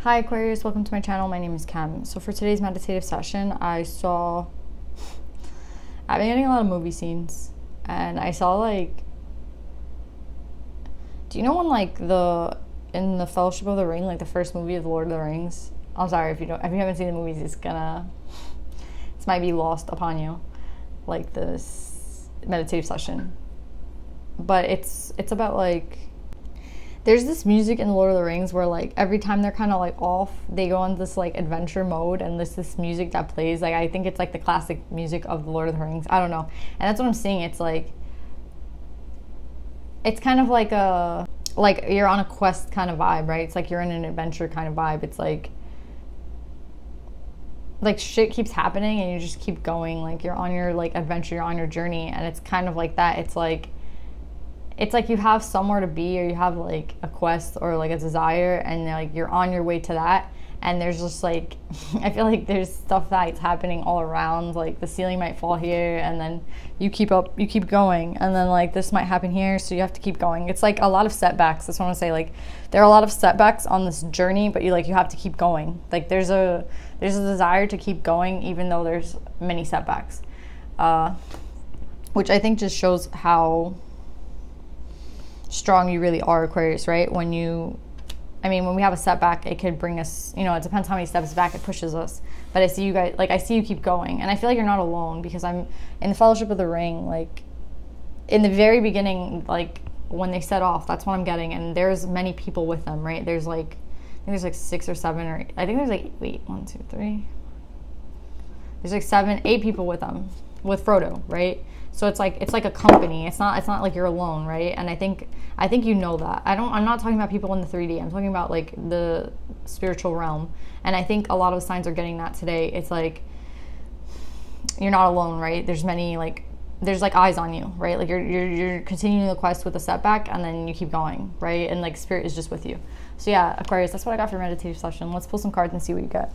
Hi Aquarius, welcome to my channel. My name is Kem. So for today's meditative session, I've been getting a lot of movie scenes, and I saw do you know when in the Fellowship of the Ring, like the first movie of the Lord of the Rings? I'm sorry if you haven't seen the movies, this might be lost upon you, like this meditative session. But it's about there's this music in the Lord of the Rings where every time they're kind of off, they go on this adventure mode, and this music that plays, I think it's the classic music of the Lord of the Rings. I don't know, and that's what I'm seeing. It's it's kind of you're on a quest kind of vibe, right? It's you're in an adventure kind of vibe. It's shit keeps happening and you just keep going, you're on your adventure, you're on your journey, and it's kind of like that. It's you have somewhere to be, or you have a quest or a desire, and you're on your way to that, and there's just I feel there's stuff that's happening all around. The ceiling might fall here, and then you keep going, and then this might happen here, so you have to keep going. It's a lot of setbacks. That's what I want to say. There are a lot of setbacks on this journey, but you have to keep going. There's a desire to keep going even though there's many setbacks, which I think just shows how strong you really are, Aquarius, right? When we have a setback, it could bring us, it depends how many steps back it pushes us. But I see you guys, I see you keep going. And I feel you're not alone, because I'm in the Fellowship of the Ring, in the very beginning, when they set off, that's what I'm getting. And there's many people with them, right? There's I think there's 6 or 7, or I think there's 1, 2, 3. There's 7, 8 people with them, with Frodo, right? So it's like a company. It's not like you're alone, right? And I think you know that. I'm not talking about people in the 3D. I'm talking about the spiritual realm. And I think a lot of the signs are getting that today. It's you're not alone, right? There's many there's eyes on you, right? You're continuing the quest with a setback, and then you keep going, right? And spirit is just with you. So yeah, Aquarius, that's what I got for your meditative session. Let's pull some cards and see what you get.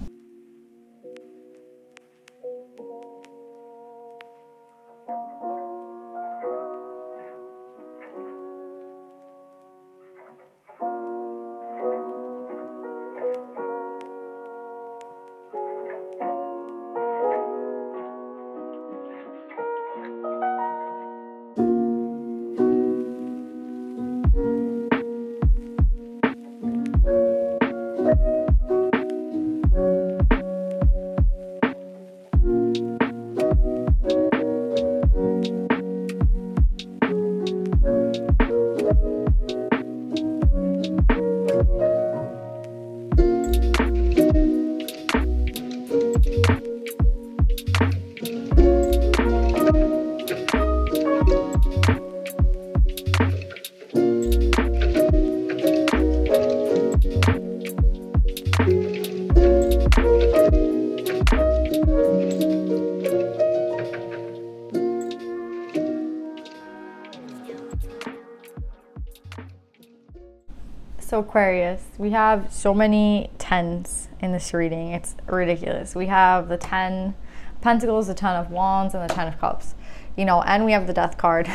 So Aquarius, we have so many 10s in this reading. It's ridiculous. We have the 10 Pentacles, the 10 of Wands, and the 10 of Cups. And we have the Death card.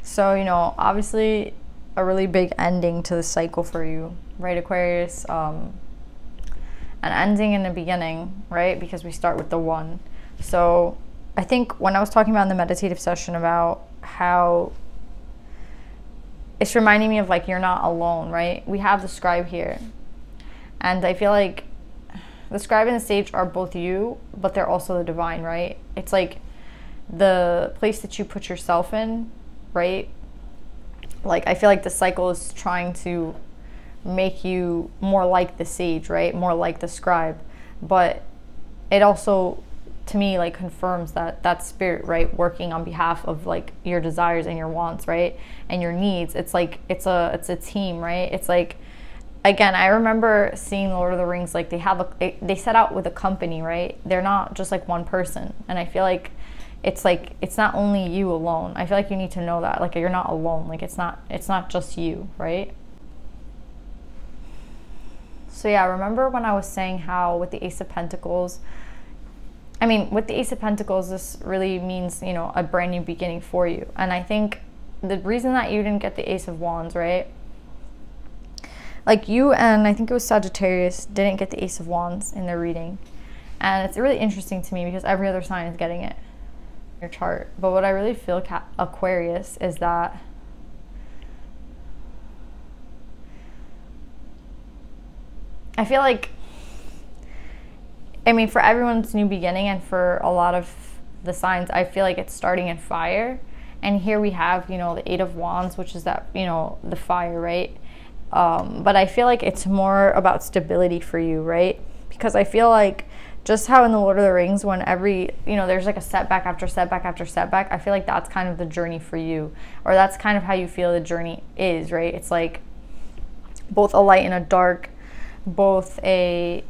So, obviously a really big ending to the cycle for you, right, Aquarius? An ending in the beginning, right? Because we start with the 1. So I think when I was talking about in the meditative session about how it's reminding me of you're not alone, right? We have the Scribe here, and I feel the Scribe and the Sage are both you, but they're also the divine, right? It's the place that you put yourself in, right? I feel the cycle is trying to make you more like the Sage, right? More like the Scribe, but it also, to me, confirms that spirit, right, working on behalf of your desires and your wants, right, and your needs. It's it's a team, right? It's again, I remember seeing the Lord of the Rings, they set out with a company, right? They're not just one person. And I feel it's not only you alone. I feel you need to know that you're not alone. It's not just you, right? So yeah, remember when I was saying how with the Ace of Pentacles, with the Ace of Pentacles, this really means, a brand new beginning for you. And I think the reason that you didn't get the Ace of Wands, right, like you and I think it was Sagittarius didn't get the Ace of Wands in their reading. And it's really interesting to me because every other sign is getting it in your chart. But what I really feel, Aquarius, is that I feel like, I mean, for everyone's new beginning and for a lot of the signs, I feel like it's starting in fire. And here we have, you know, the Eight of Wands, which is that, you know, the fire, right? But I feel like it's more about stability for you, right? Because I feel like just how in the Lord of the Rings, when every, you know, there's like a setback after setback after setback, I feel like that's kind of the journey for you. Or that's kind of how you feel the journey is, right? It's like both a light and a dark, both a,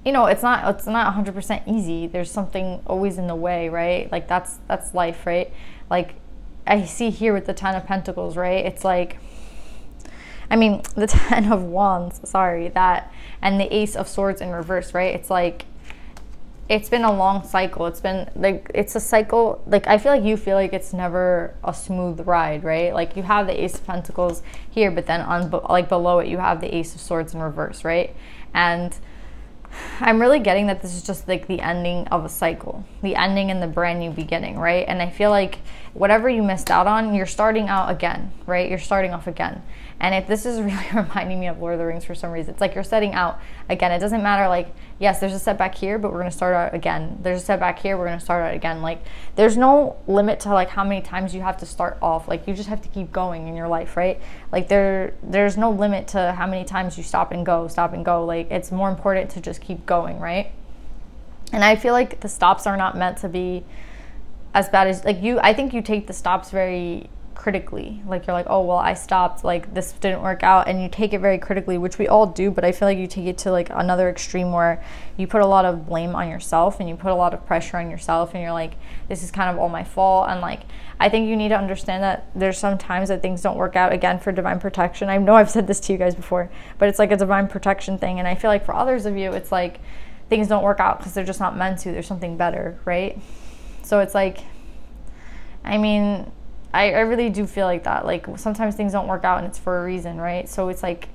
you know, it's not 100% easy. There's something always in the way, right? Like that's life, right? Like I see here with the Ten of Pentacles, right? It's like, I mean, the Ten of Wands, sorry, that, and the Ace of Swords in reverse, right? It's like, it's been a long cycle. It's been like, it's a cycle. Like, I feel like you feel like it's never a smooth ride, right? Like you have the Ace of Pentacles here, but then on like below it, you have the Ace of Swords in reverse, right? And I'm really getting that this is just like the ending of a cycle, the ending and the brand new beginning, right? And I feel like whatever you missed out on, you're starting out again, right? You're starting off again. And if this is really reminding me of Lord of the Rings for some reason, it's like you're setting out again. It doesn't matter, like, yes, there's a setback here, but we're going to start out again. There's a setback here, we're going to start out again. Like, there's no limit to like how many times you have to start off. Like, you just have to keep going in your life, right? Like there's no limit to how many times you stop and go. Like, it's more important to just keep going, right? And I feel like the stops are not meant to be as bad as, like, I think you take the stops very critically. Like, you're like, oh, well, I stopped, like, this didn't work out, and you take it very critically, which we all do, but I feel like you take it to like another extreme where you put a lot of blame on yourself and you put a lot of pressure on yourself, and you're like, this is kind of all my fault. And like, I think you need to understand that there's some times that things don't work out, again, for divine protection. I know I've said this to you guys before, but it's like a divine protection thing. And I feel like for others of you, it's like things don't work out because they're just not meant to. There's something better, right? So it's like, I mean, I really do feel like that. Like, sometimes things don't work out and it's for a reason, right? So it's like,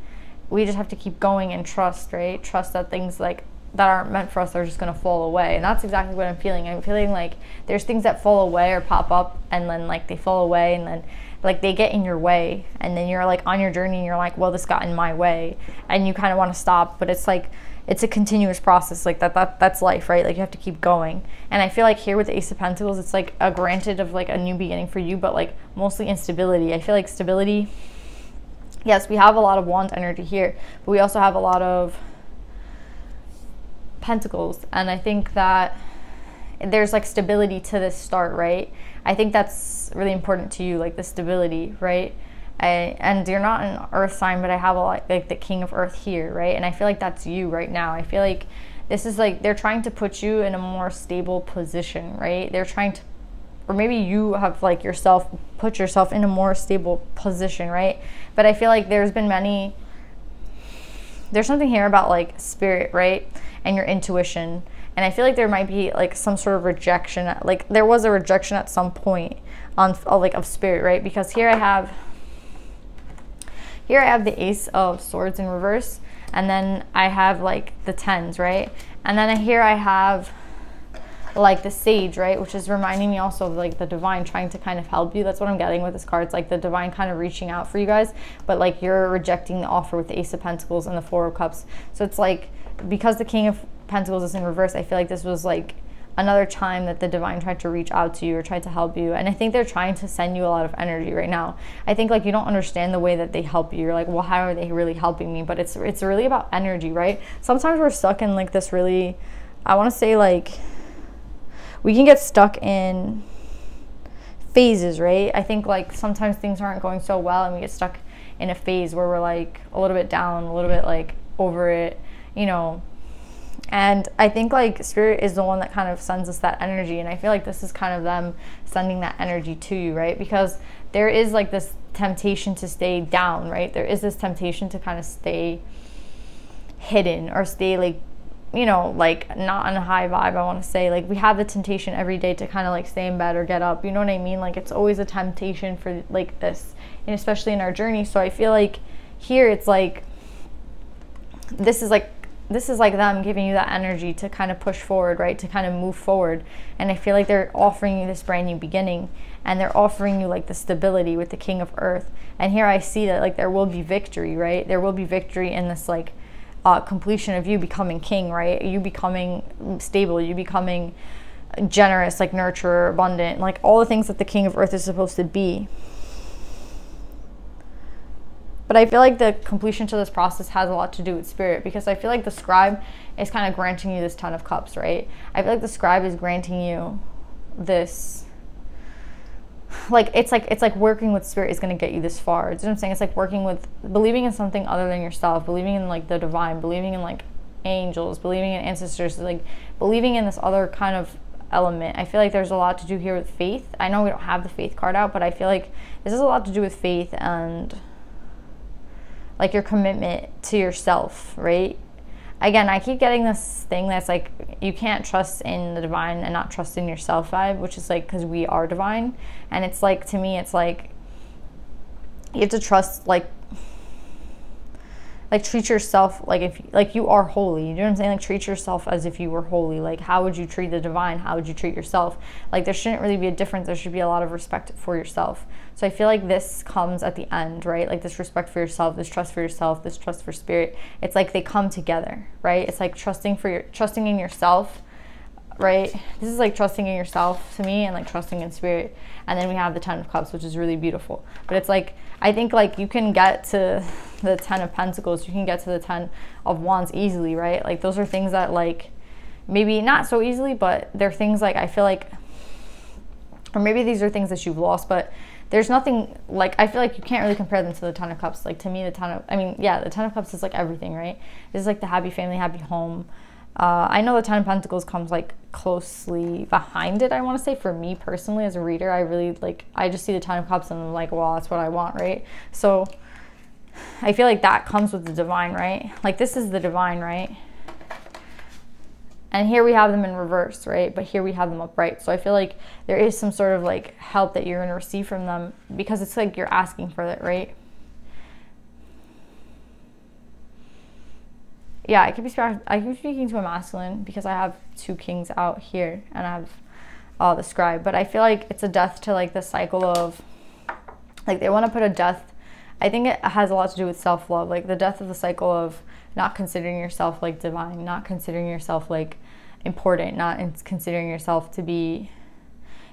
we just have to keep going and trust, right? Trust that things like that aren't meant for us are just going to fall away. And that's exactly what I'm feeling. I'm feeling like there's things that fall away or pop up, and then like they fall away, and then like they get in your way, and then you're like on your journey and you're like, well, this got in my way, and you kind of want to stop, but it's like, it's a continuous process. Like that's life, right? Like, you have to keep going. And I feel like here with the Ace of Pentacles, it's like a granted of like a new beginning for you, but like mostly instability. I feel like stability, yes, we have a lot of Wand energy here, but we also have a lot of Pentacles. And I think that there's like stability to this start, right? I think that's really important to you, like the stability, right? And you're not an earth sign, but I have a lot, like the King of Earth here, right? And I feel like that's you right now. I feel like this is like, they're trying to put you in a more stable position, right? They're trying to, or maybe you have like yourself, put yourself in a more stable position, right? But I feel like there's something here about like spirit, right? And your intuition. And I feel like there might be like some sort of rejection, like there was a rejection at some point on like of spirit, right? Because here I have the Ace of Swords in reverse, and then I have like the tens, right? And then here I have like the Sage, right? Which is reminding me also of like the divine trying to kind of help you. That's what I'm getting with this card. It's like the divine kind of reaching out for you guys, but like you're rejecting the offer with the Ace of Pentacles and the Four of Cups. So it's like, because the King of Pentacles is in reverse, I feel like this was like another time that the divine tried to reach out to you or tried to help you. And I think they're trying to send you a lot of energy right now. I think like you don't understand the way that they help you. You're like, well, how are they really helping me? But it's really about energy, right? Sometimes we're stuck in like this really, I want to say like, we can get stuck in phases, right? I think like sometimes things aren't going so well and we get stuck in a phase where we're like a little bit down, a little bit like over it, you know. And I think like spirit is the one that kind of sends us that energy, and I feel like this is kind of them sending that energy to you, right? Because there is like this temptation to stay down, right? There is this temptation to kind of stay hidden or stay like, you know, like not on a high vibe, I want to say. Like we have the temptation every day to kind of like stay in bed or get up, you know what I mean? Like it's always a temptation for like this, and especially in our journey. So I feel like here it's like this is like them giving you that energy to kind of push forward, right? To kind of move forward. And I feel like they're offering you this brand new beginning, and they're offering you like the stability with the King of Earth. And here I see that like there will be victory, right? There will be victory in this like completion of you becoming king, right? You becoming stable, you becoming generous, like nurturer, abundant, like all the things that the King of Earth is supposed to be. But I feel like the completion to this process has a lot to do with spirit, because I feel like the scribe is kind of granting you this Ten of Cups, right? I feel like the scribe is granting you this, like it's like working with spirit is going to get you this far. Do you know what I'm saying? It's like working with, believing in something other than yourself, believing in like the divine, believing in like angels, believing in ancestors, like believing in this other kind of element. I feel like there's a lot to do here with faith. I know we don't have the faith card out, but I feel like this has a lot to do with faith and like your commitment to yourself, right? Again, I keep getting this thing that's like you can't trust in the divine and not trust in yourself vibe, which is like because we are divine. And it's like, to me, it's like you have to trust, like treat yourself like if like you are holy. You know what I'm saying? Like treat yourself as if you were holy. Like how would you treat the divine? How would you treat yourself? Like there shouldn't really be a difference. There should be a lot of respect for yourself. So I feel like this comes at the end, right? Like this respect for yourself, this trust for yourself, this trust for spirit. It's like they come together, right? It's like trusting in yourself, right? This is like trusting in yourself to me, and like trusting in spirit. And then we have the Ten of Cups, which is really beautiful. But it's like, I think like you can get to the Ten of Pentacles, you can get to the Ten of Wands easily, right? Like those are things that like maybe not so easily, but they're things like I feel like, or maybe these are things that you've lost, but there's nothing like, I feel like you can't really compare them to the Ten of Cups. Like to me, the Ten of Cups is like everything, right? This is like the happy family, happy home. I know the Ten of Pentacles comes like closely behind it, I want to say. For me personally as a reader, I really like, I just see the Ten of Cups and I'm like, well, that's what I want, right? So I feel like that comes with the divine, right? Like this is the divine, right? And here we have them in reverse, right? But here we have them upright. So I feel like there is some sort of like help that you're going to receive from them, because it's like you're asking for it, right? Yeah, I could be speaking to a masculine because I have two kings out here and I have the scribe. But I feel like it's a death to like the cycle of, like they want to put a death. I think it has a lot to do with self-love, like the death of the cycle of not considering yourself like divine, not considering yourself like important, not considering yourself to be,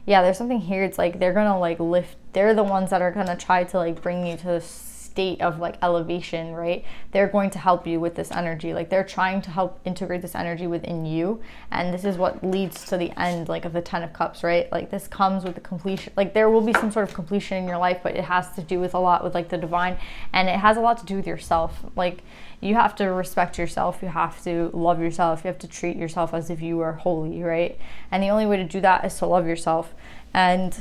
yeah, there's something here. It's like they're gonna like lift, they're the ones that are gonna try to like bring you to this state of like elevation, right? They're going to help you with this energy. Like they're trying to help integrate this energy within you, and this is what leads to the end, like of the Ten of Cups, right? Like this comes with the completion. Like there will be some sort of completion in your life, but it has to do with a lot with like the divine, and it has a lot to do with yourself. Like you have to respect yourself, you have to love yourself, you have to treat yourself as if you are holy, right? And the only way to do that is to love yourself and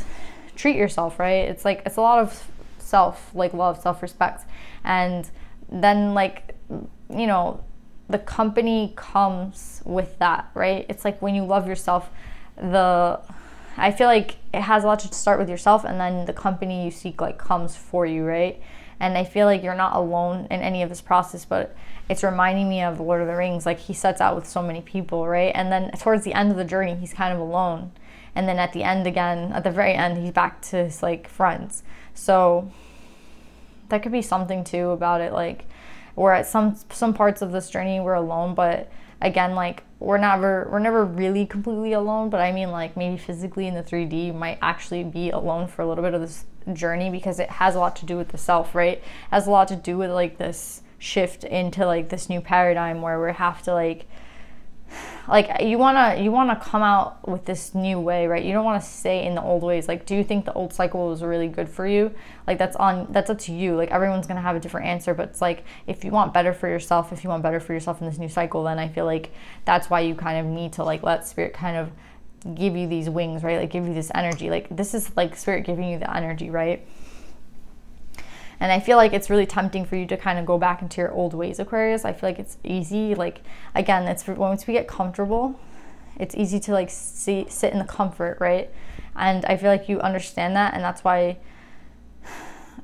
treat yourself, right? It's like, it's a lot of self, like love, self-respect. And then like, you know, the company comes with that, right? It's like when you love yourself, I feel like it has a lot to start with yourself, and then the company you seek like comes for you, right? And I feel like you're not alone in any of this process, but it's reminding me of the Lord of the Rings. Like he sets out with so many people, right? And then towards the end of the journey, he's kind of alone. And then at the end again, at the very end, he's back to his like friends. So that could be something too about it. Like we're at some parts of this journey we're alone, but again, like we're never really completely alone. But I mean, like maybe physically in the 3D, you might actually be alone for a little bit of this journey, because it has a lot to do with the self, right? It has a lot to do with like this shift into like this new paradigm where we have to like you want to come out with this new way, right? You don't want to stay in the old ways. Like, do you think the old cycle was really good for you? Like that's up to you. Like everyone's gonna have a different answer, but it's like if you want better for yourself, in this new cycle, then I feel like that's why you kind of need to like let spirit kind of give you these wings, right? Like give you this energy. Like this is like spirit giving you the energy, right? And I feel like it's really tempting for you to kind of go back into your old ways, Aquarius. I feel like it's easy. Like, again, it's once we get comfortable, it's easy to like sit in the comfort, right? And I feel like you understand that, and that's why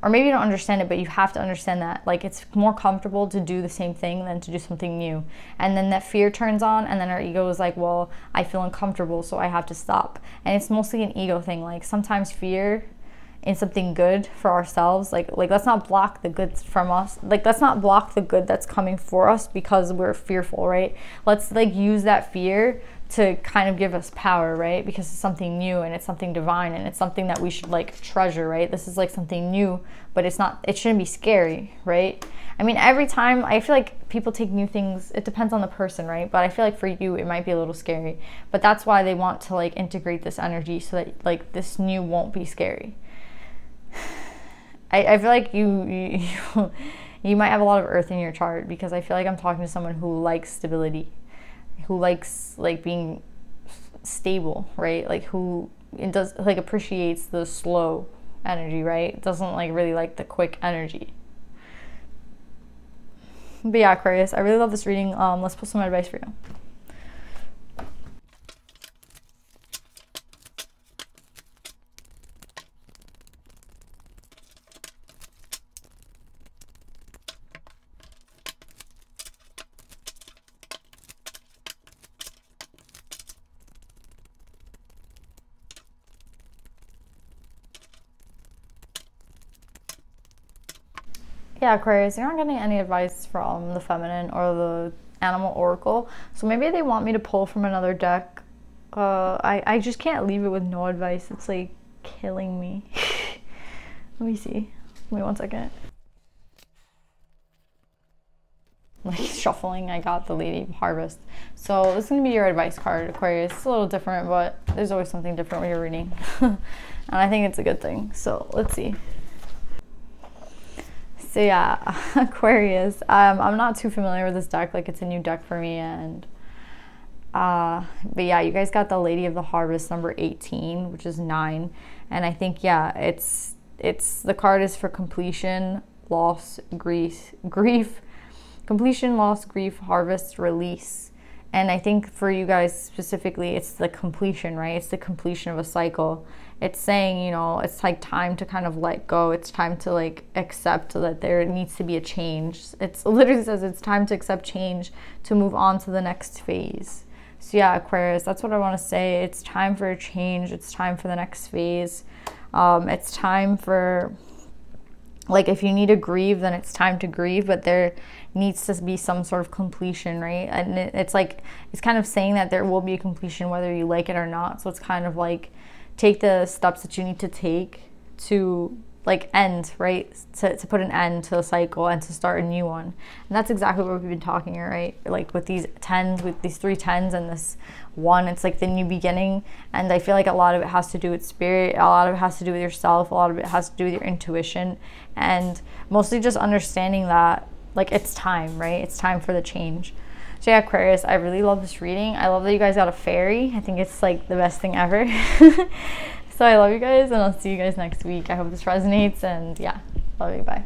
or maybe you don't understand it, but you have to understand that like it's more comfortable to do the same thing than to do something new. And then that fear turns on, and then our ego is like, well, I feel uncomfortable, so I have to stop. And it's mostly an ego thing. Like sometimes fear in something good for ourselves, like let's not block the good from us, like let's not block the good that's coming for us because we're fearful, right? Let's like use that fear to kind of give us power, right? Because it's something new and it's something divine and it's something that we should like treasure, right? This is like something new, but it's not, it shouldn't be scary, right? I mean, every time I feel like people take new things, it depends on the person, right? But I feel like for you it might be a little scary, but that's why they want to like integrate this energy so that like this new won't be scary. I feel like you might have a lot of earth in your chart, because I feel like I'm talking to someone who likes stability, who likes like being stable, right? Like who it does like appreciates the slow energy, right? Doesn't like really like the quick energy. But yeah, Aquarius, I really love this reading. Let's pull some advice for you. Yeah, Aquarius, you're not getting any advice from the feminine or the animal oracle, so maybe they want me to pull from another deck. I just can't leave it with no advice. It's like killing me. Let me see. Give me 1 second. Like shuffling, I got the Lady of Harvest. So this is going to be your advice card, Aquarius. It's a little different, but there's always something different when you're reading. And I think it's a good thing. So let's see. So yeah, Aquarius, I'm not too familiar with this deck, like it's a new deck for me, and but yeah, you guys got the Lady of the Harvest, number 18, which is 9, and I think, yeah, it's the card is for completion, loss, grief, completion, loss, grief, harvest, release. And I think for you guys specifically, it's the completion, right? It's the completion of a cycle. It's saying, you know, it's like time to kind of let go. It's time to like accept that there needs to be a change. It literally says it's time to accept change, to move on to the next phase. So yeah, Aquarius, that's what I want to say. It's time for a change. It's time for the next phase. It's time for, like, if you need to grieve, then it's time to grieve, but there needs to be some sort of completion, right? And it's like, it's kind of saying that there will be a completion whether you like it or not. So it's kind of like, take the steps that you need to take to like end, right? To put an end to a cycle and to start a new one. And that's exactly what we've been talking here, right? Like with these 10s, with these 3 10s and this 1, it's like the new beginning. And I feel like a lot of it has to do with spirit, a lot of it has to do with yourself, a lot of it has to do with your intuition, and mostly just understanding that like it's time, right? It's time for the change. So yeah, Aquarius, I really love this reading. I love that you guys got a fairy. I think it's like the best thing ever. So I love you guys, and I'll see you guys next week. I hope this resonates, and yeah, love you, bye.